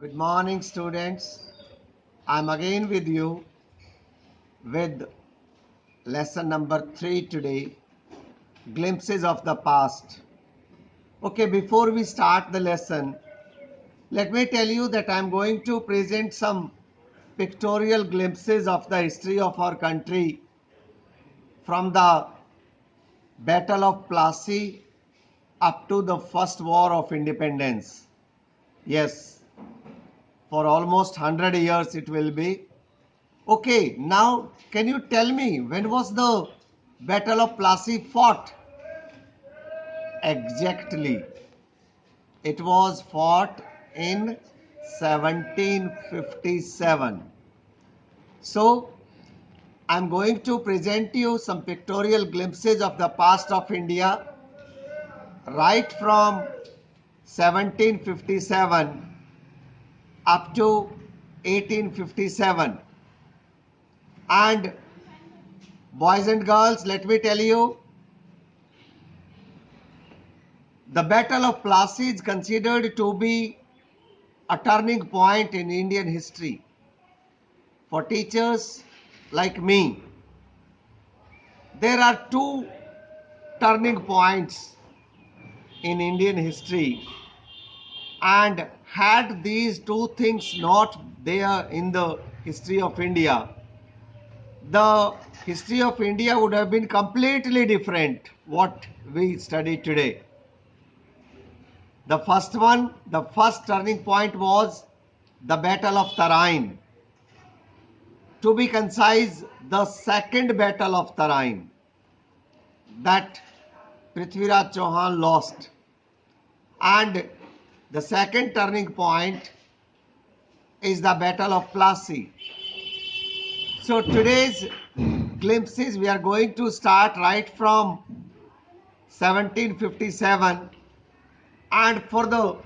Good morning, students. I'm again with you with lesson number 3 today, Glimpses of the Past. Okay, before we start the lesson, let me tell you that I'm going to present some pictorial glimpses of the history of our country from the Battle of Plassey up to the First War of Independence. Yes, for almost 100 years it will be. Okay, now can you tell me when was the Battle of Plassey fought? Exactly. It was fought in 1757. So, I'm going to present you some pictorial glimpses of the past of India right from 1757 up to 1857. And boys and girls, let me tell you, the Battle of Plassey is considered to be a turning point in Indian history. For teachers like me, there are two turning points in Indian history, and had these two things not there in the history of India, the history of India would have been completely different what we study today. The first one, the first turning point was the Battle of Tarain. To be concise, the second Battle of Tarain that Prithviraj Chauhan lost. And the second turning point is the Battle of Plassey. So today's glimpses, we are going to start right from 1757, and for the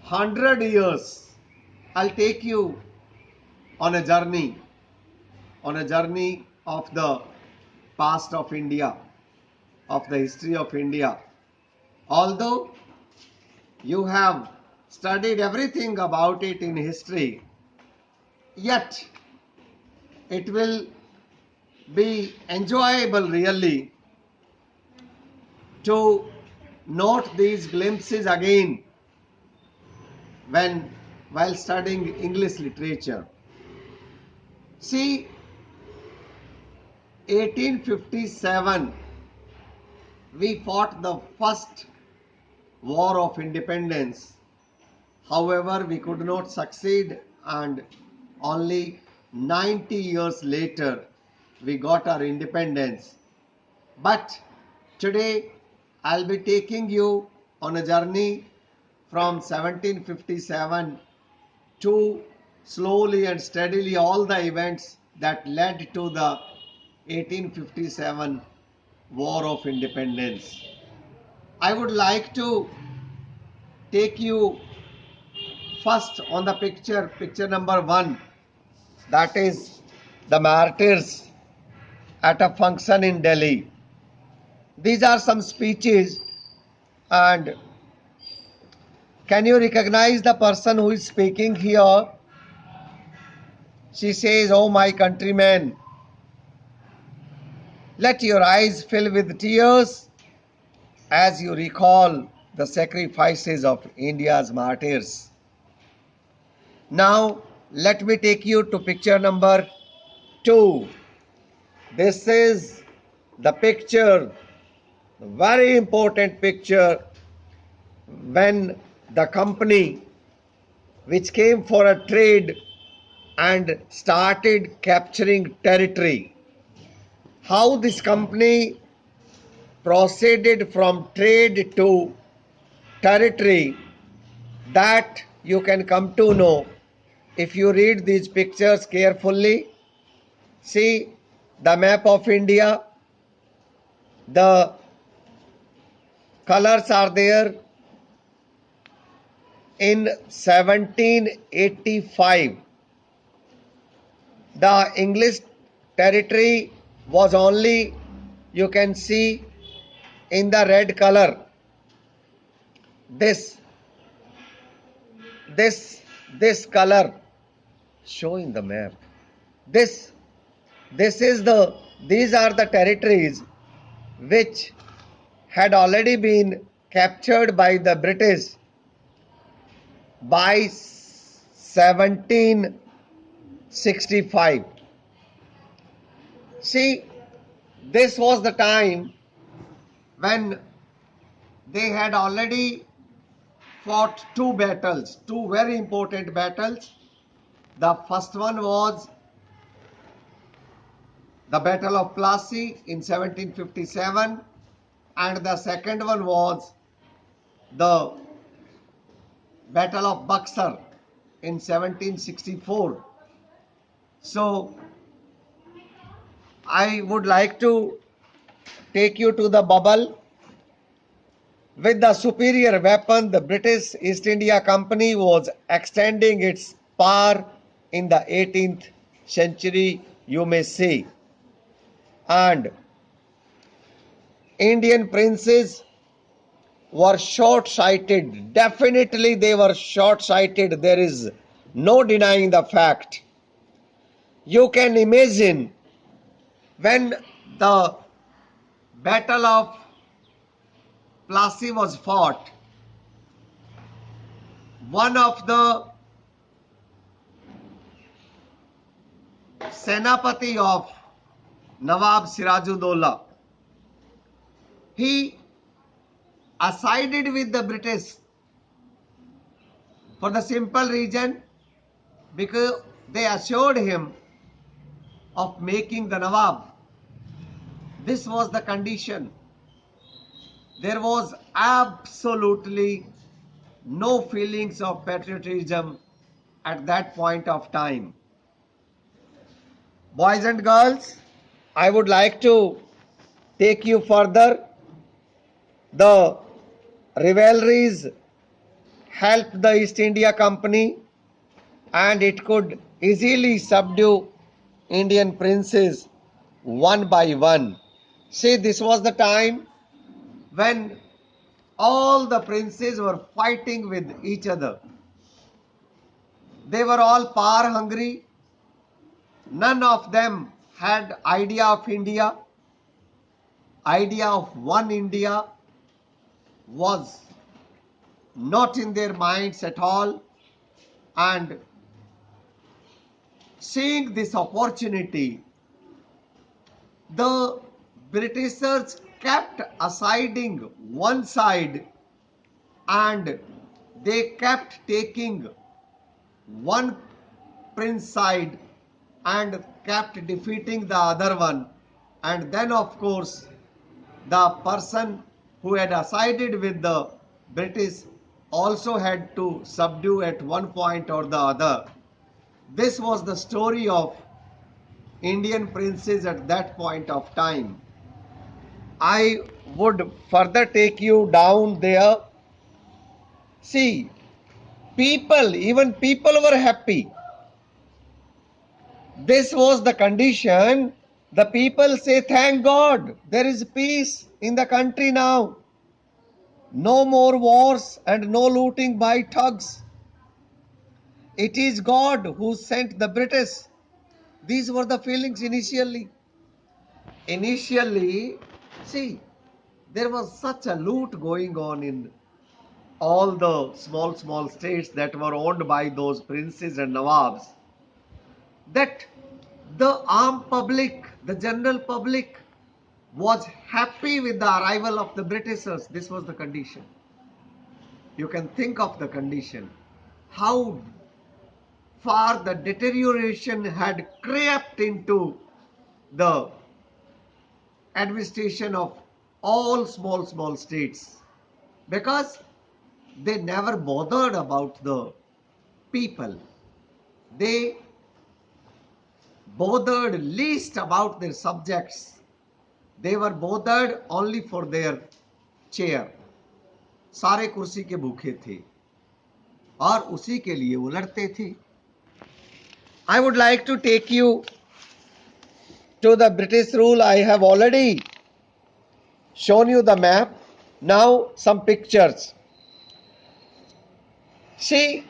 100 years I'll take you on a journey of the past of India, of the history of India. Although you have studied everything about it in history, yet it will be enjoyable really to note these glimpses again when while studying English literature. See, 1857 we fought the first war of independence. However, we could not succeed, and only 90 years later we got our independence. But today I'll be taking you on a journey from 1757 to slowly and steadily all the events that led to the 1857 War of Independence. I would like to take you first on the picture number 1, that is the martyrs at a function in Delhi. These are some speeches, and can you recognize the person who is speaking here? She says, "Oh my countrymen, let your eyes fill with tears as you recall the sacrifices of India's martyrs." Now, let me take you to picture number 2. This is the picture, very important picture, when the company which came for a trade and started capturing territory. How this company proceeded from trade to territory, that you can come to know if you read these pictures carefully. See the map of India, the colors are there. In 1785, the English territory was only, you can see in the red color, this this color show in the map. This this is the these are the territories which had already been captured by the British by 1765. See, this was the time when they had already fought two battles, two very important battles. The first one was the Battle of Plassey in 1757, and the second one was the Battle of Buxar in 1764. So I would like to take you to the bubble. With the superior weapon, the British East India Company was extending its power in the 18th century, you may say. And Indian princes were short-sighted. Definitely they were short-sighted. There is no denying the fact. You can imagine when the Battle of Plassey was fought, one of the Senapati of Nawab Sirajuddaulah, he sided with the British for the simple reason because they assured him of making the Nawab. This was the condition. There was absolutely no feelings of patriotism at that point of time. Boys and girls, I would like to take you further. The rivalries helped the East India Company, and it could easily subdue Indian princes one by one. See, this was the time when all the princes were fighting with each other. They were all power hungry. None of them had idea of India. Idea of one India was not in their minds at all. And seeing this opportunity, the Britishers kept assiding one side and they kept taking one prince side and kept defeating the other one. And then of course the person who had sided with the British also had to subdue at one point or the other. This was the story of Indian princes at that point of time. I would further take you down there. See, even people were happy. This was the condition. The people say, thank God, there is peace in the country now. No more wars and no looting by thugs. It is God who sent the British. These were the feelings initially. See, there was such a loot going on in all the small states that were owned by those princes and nawabs, that the armed public, the general public, was happy with the arrival of the Britishers. This was the condition. You can think of the condition. How far the deterioration had crept into the administration of all small states, because they never bothered about the people. They bothered least about their subjects. They were bothered only for their chair. सारे कुर्सी के भूखे थे और उसी के लिए वो लड़ते थे. I would like to take you to the British rule. I have already shown you the map. Now some pictures. See,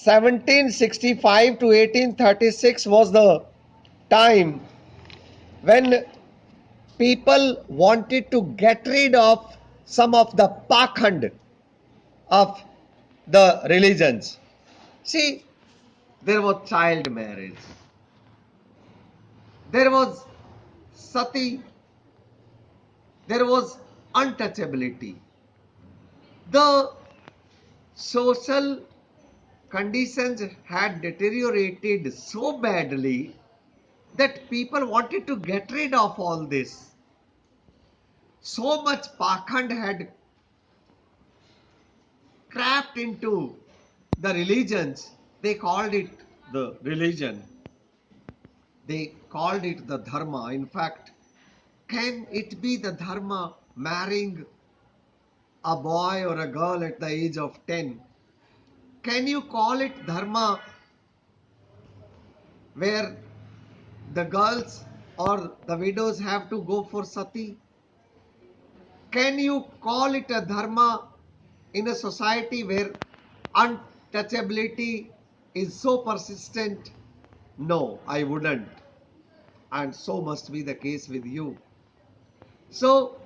1765 to 1836 was the time when people wanted to get rid of some of the pakhand of the religions. See, there was child marriage, there was sati, there was untouchability. The social conditions had deteriorated so badly that people wanted to get rid of all this. So much pakhand had crept into the religions, they called it the religion. They called it the dharma. In fact, can it be the dharma marrying a boy or a girl at the age of 10? Can you call it dharma where the girls or the widows have to go for sati? Can you call it a dharma in a society where untouchability is so persistent? No, I wouldn't. And so must be the case with you. So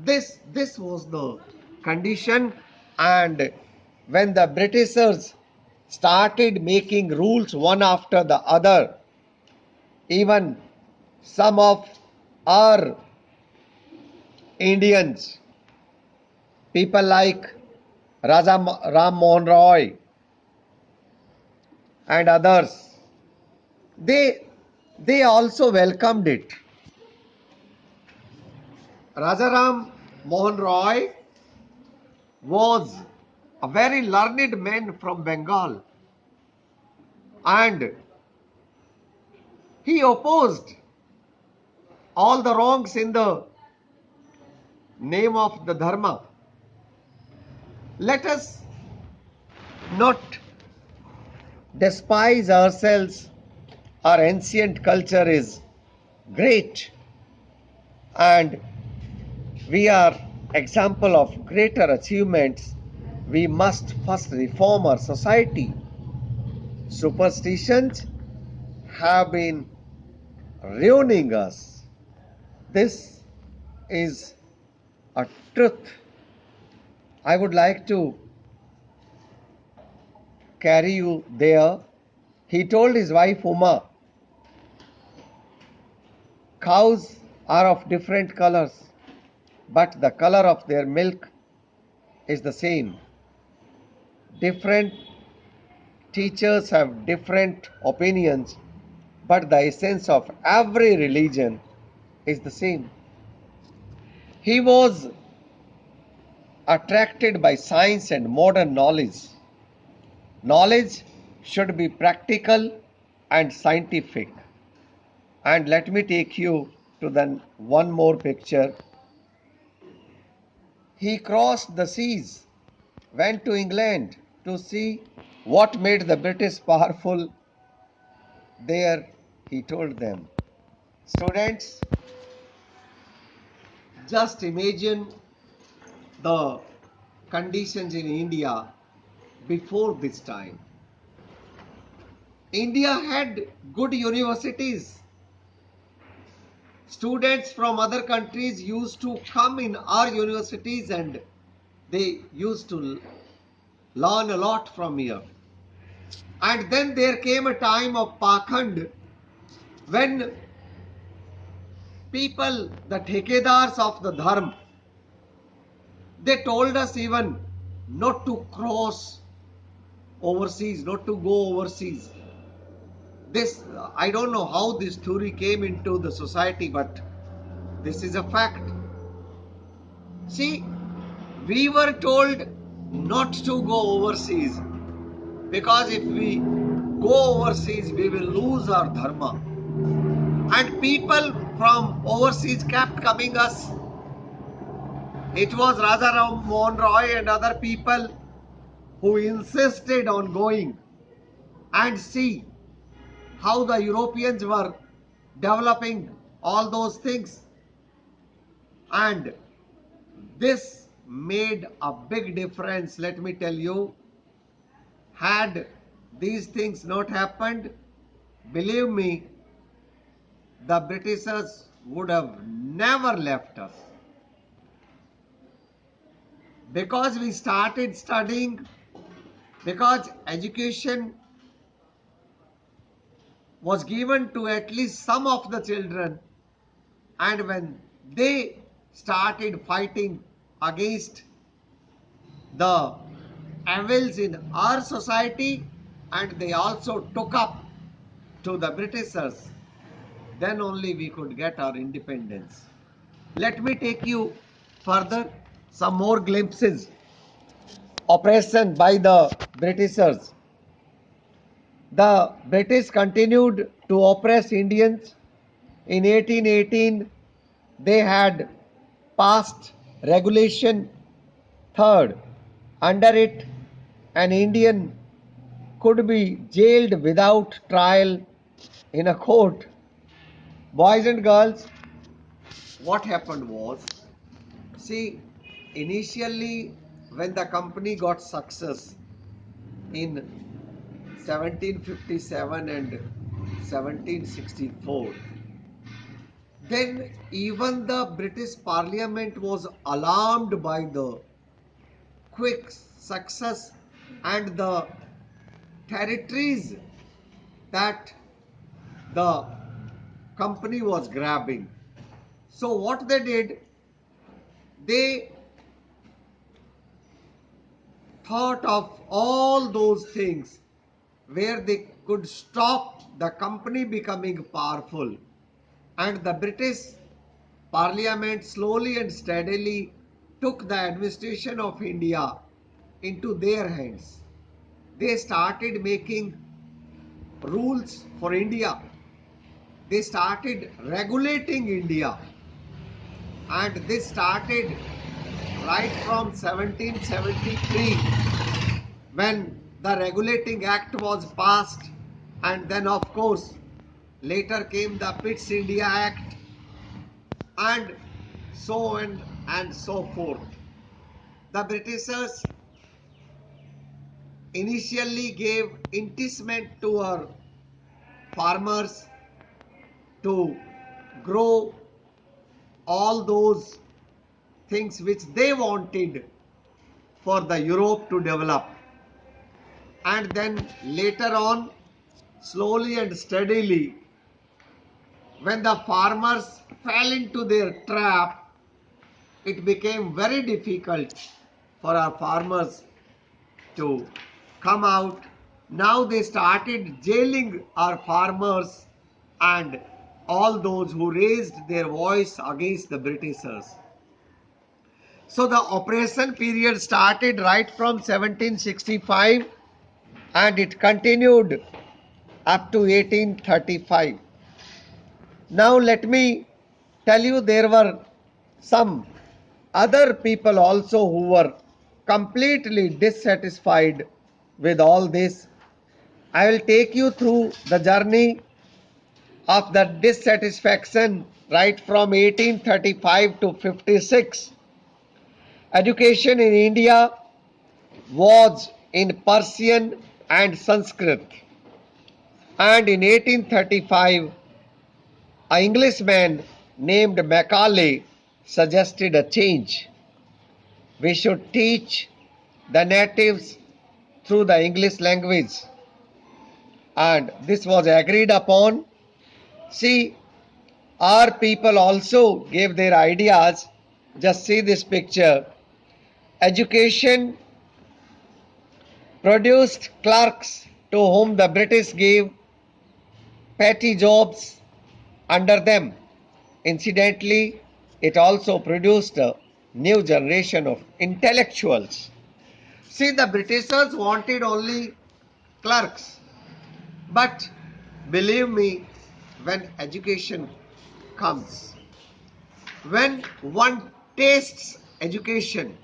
this was the condition, and when the Britishers started making rules one after the other, even some of our Indians, people like Raja Ram Mohan Roy and others, they they also welcomed it. Rajaram Mohan Roy was a very learned man from Bengal, and he opposed all the wrongs in the name of the Dharma. Let us not despise ourselves. Our ancient culture is great, and we are example of greater achievements. We must first reform our society. Superstitions have been ruining us. This is a truth. I would like to carry you there. He told his wife Uma, cows are of different colors, but the color of their milk is the same. Different teachers have different opinions, but the essence of every religion is the same. He was attracted by science and modern knowledge. Knowledge should be practical and scientific. And let me take you to the one more picture. He crossed the seas, went to England to see what made the British powerful. There he told them, students, just imagine the conditions in India before this time. India had good universities. Students from other countries used to come in our universities and they used to learn a lot from here. And then there came a time of Pakhand when people, the Thekedars of the Dharma, they told us even not to cross overseas, not to go overseas. This, I don't know how this theory came into the society, but this is a fact. See, we were told not to go overseas because if we go overseas, we will lose our dharma. And people from overseas kept coming us. It was Raja Ram Mohan Roy and other people who insisted on going and see how the Europeans were developing all those things. And this made a big difference, let me tell you. Had these things not happened, believe me, the Britishers would have never left us. Because we started studying, because education was given to at least some of the children, and when they started fighting against the evils in our society, and they also took up to the Britishers, then only we could get our independence. Let me take you further, some more glimpses. Oppression by the Britishers. The British continued to oppress Indians. In 1818, they had passed Regulation 3rd. Under it, an Indian could be jailed without trial in a court. Boys and girls, what happened was, see, initially when the company got success in 1757 and 1764, then even the British Parliament was alarmed by the quick success and the territories that the company was grabbing. So what they did, they thought of all those things where they could stop the company becoming powerful, and the British Parliament slowly and steadily took the administration of India into their hands. They started making rules for India. They started regulating India, and this started right from 1773 when the Regulating Act was passed, and then of course later came the Pitt's India Act, and so on and so forth. The Britishers initially gave inducement to our farmers to grow all those things which they wanted for the Europe to develop. And then later on, slowly and steadily, when the farmers fell into their trap, it became very difficult for our farmers to come out. Now they started jailing our farmers and all those who raised their voice against the Britishers. So the oppression period started right from 1765 and it continued up to 1835. Now let me tell you, there were some other people also who were completely dissatisfied with all this. I will take you through the journey of the dissatisfaction right from 1835 to 56. Education in India was in Persian and Sanskrit. And in 1835, an Englishman named Macaulay suggested a change. We should teach the natives through the English language. And this was agreed upon. See, our people also gave their ideas. Just see this picture. Education produced clerks to whom the British gave petty jobs under them. Incidentally, it also produced a new generation of intellectuals. See, the Britishers wanted only clerks. But believe me, when education comes, when one tastes education,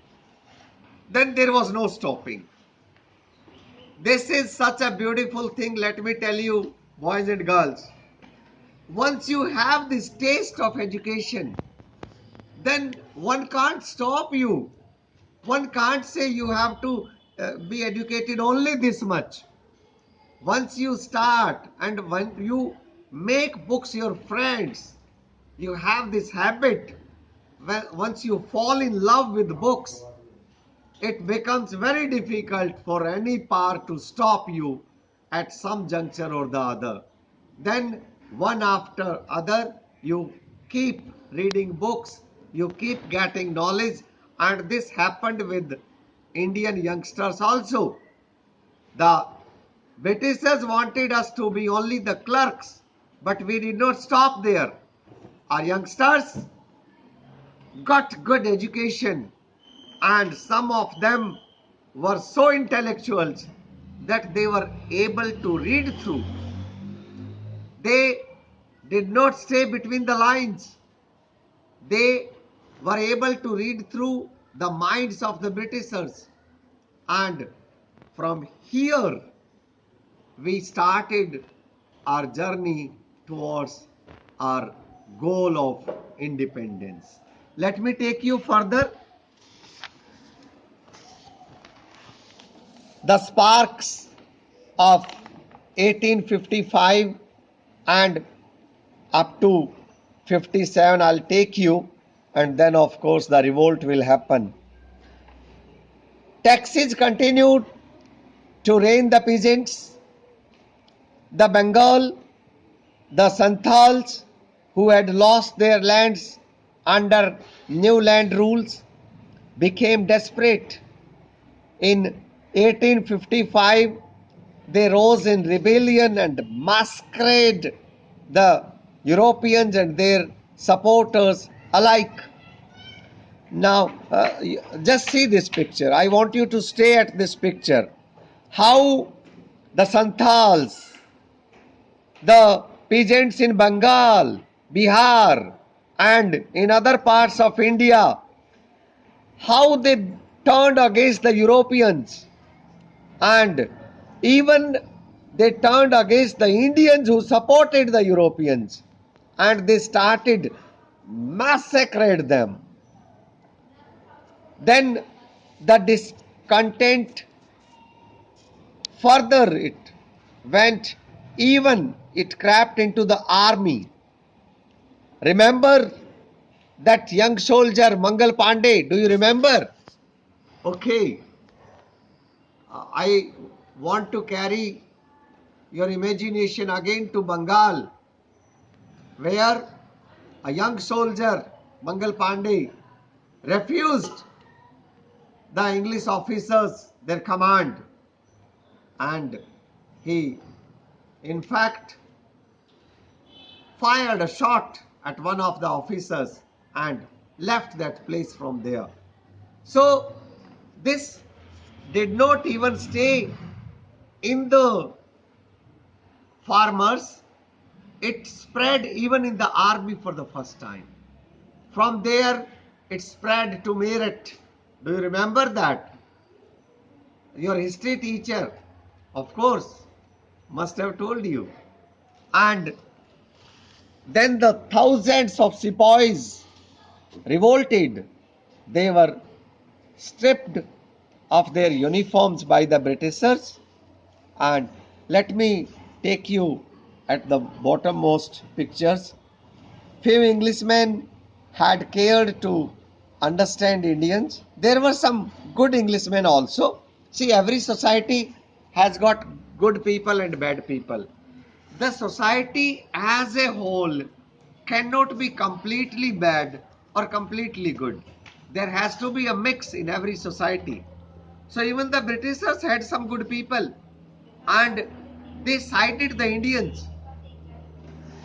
then there was no stopping. This is such a beautiful thing, let me tell you, boys and girls. Once you have this taste of education, then one can't stop you. One can't say you have to be educated only this much. Once you start and when you make books your friends, you have this habit. Once you fall in love with books, it becomes very difficult for any power to stop you at some juncture or the other. Then, one after other, you keep reading books, you keep getting knowledge, and this happened with Indian youngsters also. The Britishers wanted us to be only the clerks, but we did not stop there. Our youngsters got good education, and some of them were so intellectuals that they were able to read through. They did not stay between the lines. They were able to read through the minds of the Britishers. And from here, we started our journey towards our goal of independence. Let me take you further. The sparks of 1855 and up to 57 I'll take you, and then of course the revolt will happen. Taxes continued to reign the peasants. The Bengal, the Santals, who had lost their lands under new land rules, became desperate. In 1855, they rose in rebellion and massacred the Europeans and their supporters alike. Now, just see this picture. I want you to stay at this picture. How the Santals, the peasants in Bengal, Bihar, and in other parts of India, how they turned against the Europeans, and even they turned against the Indians who supported the Europeans, and they started massacred them. Then the discontent further it went, even it crept into the army. Remember that young soldier Mangal Pandey? Do you remember? Okay, I want to carry your imagination again to Bengal, where a young soldier, Mangal Pandey, refused the English officers their command, and he, in fact, fired a shot at one of the officers and left that place from there. So, this did not even stay in the farmers, it spread even in the army for the first time. From there, it spread to Meerut. Do you remember that? Your history teacher, of course, must have told you. And then the thousands of sepoys revolted. They were stripped of their uniforms by the Britishers. And let me take you at the bottommost pictures. Few Englishmen had cared to understand Indians. There were some good Englishmen also. See, every society has got good people and bad people. The society as a whole cannot be completely bad or completely good. There has to be a mix in every society. So even the Britishers had some good people, and they cited the Indians.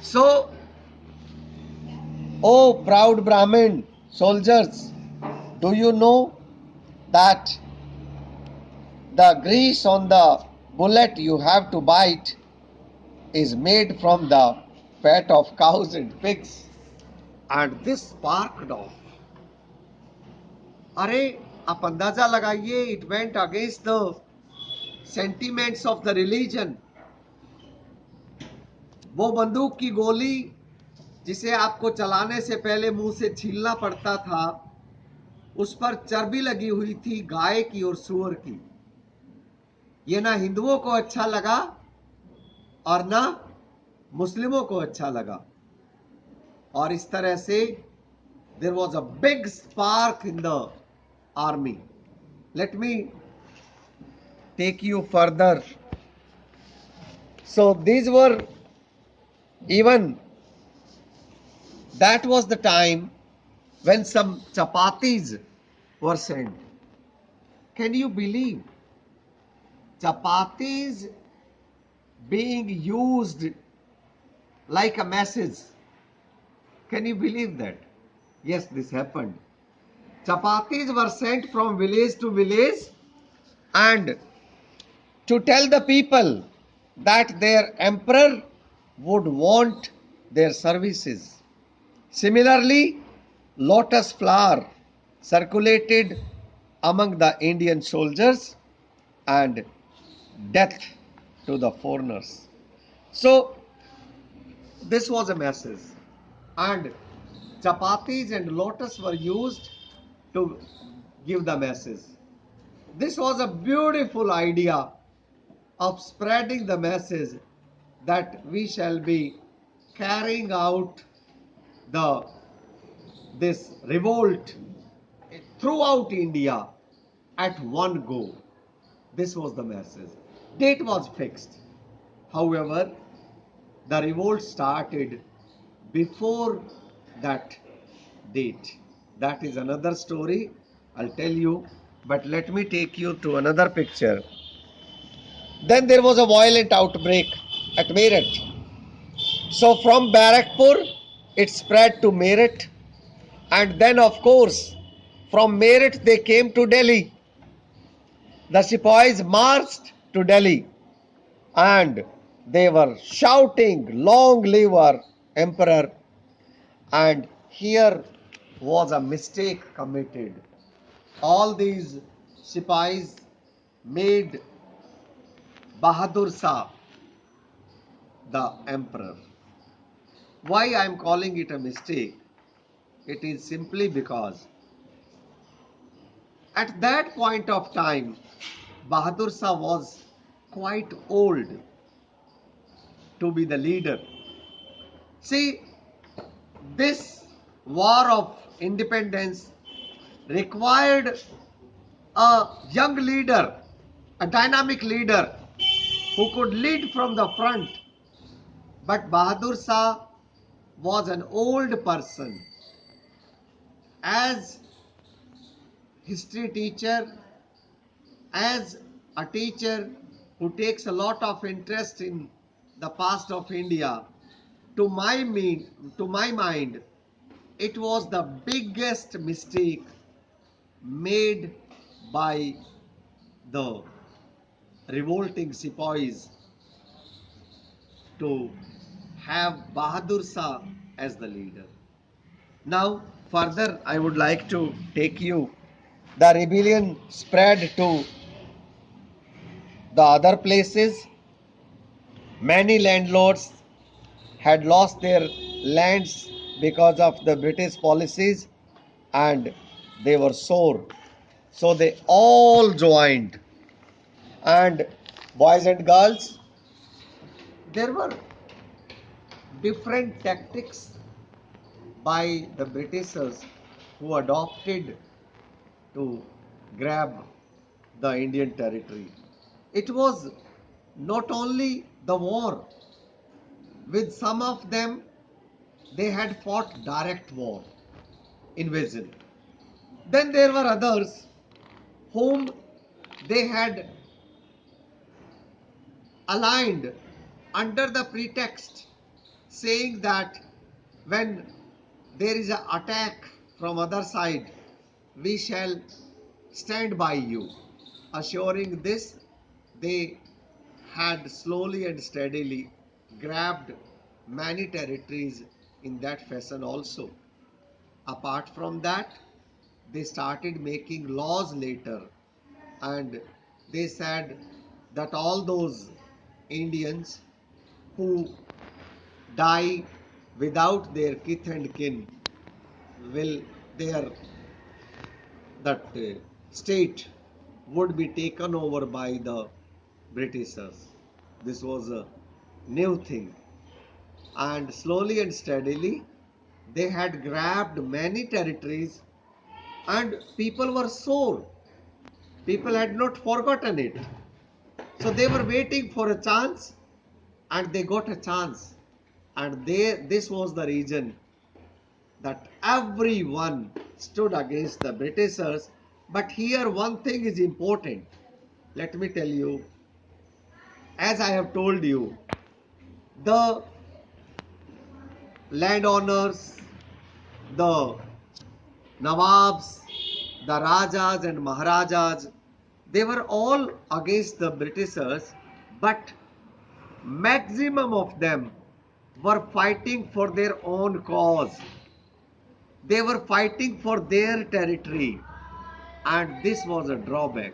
So, oh proud Brahmin soldiers, do you know that the grease on the bullet you have to bite is made from the fat of cows and pigs? And this sparked off. अरे आप अंदाजा लगाइए, it went against the sentiments of the religion. वो बंदूक की गोली जिसे आपको चलाने से पहले मुंह से छीलना पड़ता था, उस पर चर्बी लगी हुई थी गाय की और सूअर की. ये ना हिंदुओं को अच्छा लगा और ना मुस्लिमों को अच्छा लगा, और इस तरह से there was a big spark in the army. Let me take you further. So these were, even that was the time when some chapatis were sent. Can you believe chapatis being used like a message? Can you believe that? Yes, this happened. Chapatis were sent from village to village, and to tell the people that their emperor would want their services. Similarly, lotus flower circulated among the Indian soldiers, and death to the foreigners. So, this was a message, and chapatis and lotus were used to give the message. This was a beautiful idea of spreading the message that we shall be carrying out the this revolt throughout India at one go. This was the message. Date was fixed. However, the revolt started before that date. That is another story. I'll tell you. But let me take you to another picture. Then there was a violent outbreak at Meerut. So from Barakpur, it spread to Meerut, and then, of course, from Meerut they came to Delhi. The Sepoys marched to Delhi, and they were shouting, "Long live our emperor!" And here was a mistake committed. All these Sepoys made Bahadur Shah the emperor. Why I am calling it a mistake? It is simply because at that point of time, Bahadur Shah was quite old to be the leader. See, this war of independence required a young leader, a dynamic leader who could lead from the front. But Bahadur Shah was an old person. As history teacher, as a teacher who takes a lot of interest in the past of India, to my mind, it was the biggest mistake made by the revolting sepoys to have Bahadur Shah as the leader. Now, further, I would like to take you. The rebellion spread to the other places. Many landlords had lost their lands because of the British policies, and they were sore. So they all joined. And boys and girls, there were different tactics by the Britishers who adopted to grab the Indian territory. It was not only the war, with some of them, they had fought direct war, invasion. Then there were others whom they had aligned under the pretext saying that when there is an attack from other side, we shall stand by you. Assuring this, they had slowly and steadily grabbed many territories in that fashion also. Apart from that, they started making laws later, and they said that all those Indians who die without their kith and kin will their that state would be taken over by the Britishers. This was new thing. And slowly and steadily, they had grabbed many territories, and people were sore. People had not forgotten it. So they were waiting for a chance, and they got a chance. And this was the reason that everyone stood against the Britishers. But here one thing is important. Let me tell you, as I have told you, the landowners, the Nawabs, the Rajas and Maharajas, they were all against the Britishers, but maximum of them were fighting for their own cause. They were fighting for their territory, and this was a drawback.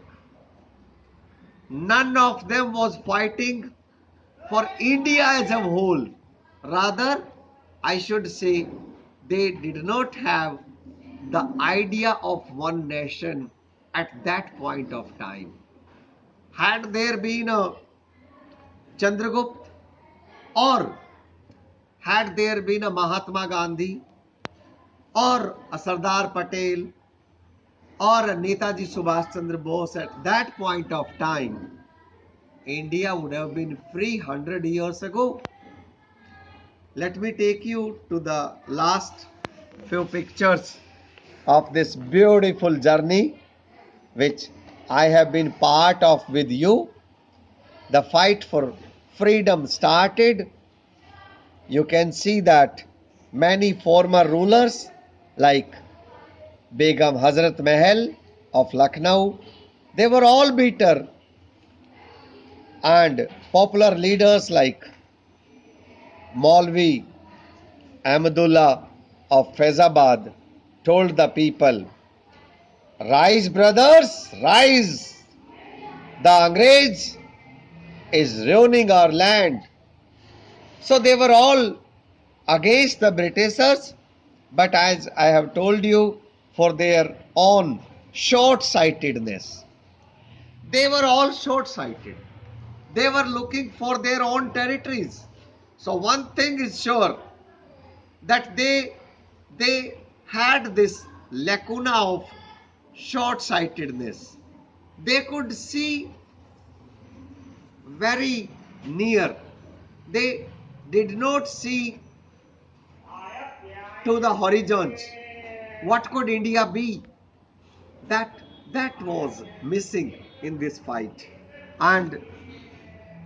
None of them was fighting for India as a whole. Rather, I should say, they did not have the idea of one nation at that point of time. Had there been a Chandragupta, or had there been a Mahatma Gandhi, or a Sardar Patel, or a Netaji Subhash Chandra Bose at that point of time, India would have been free 100 years ago. Let me take you to the last few pictures of this beautiful journey which I have been part of with you. The fight for freedom started. You can see that many former rulers like Begum Hazrat Mahal of Lucknow, they were all bitter, and popular leaders like Maulvi Ahmadullah of Faizabad told the people, "Rise, brothers, rise! The Angrez is ruining our land." So they were all against the Britishers, but as I have told you, for their own short sightedness. They were all short sighted. They were looking for their own territories. So one thing is sure, that they had this lacuna of short sightedness. They could see very near. They did not see to the horizons. What could India be? That was missing in this fight. And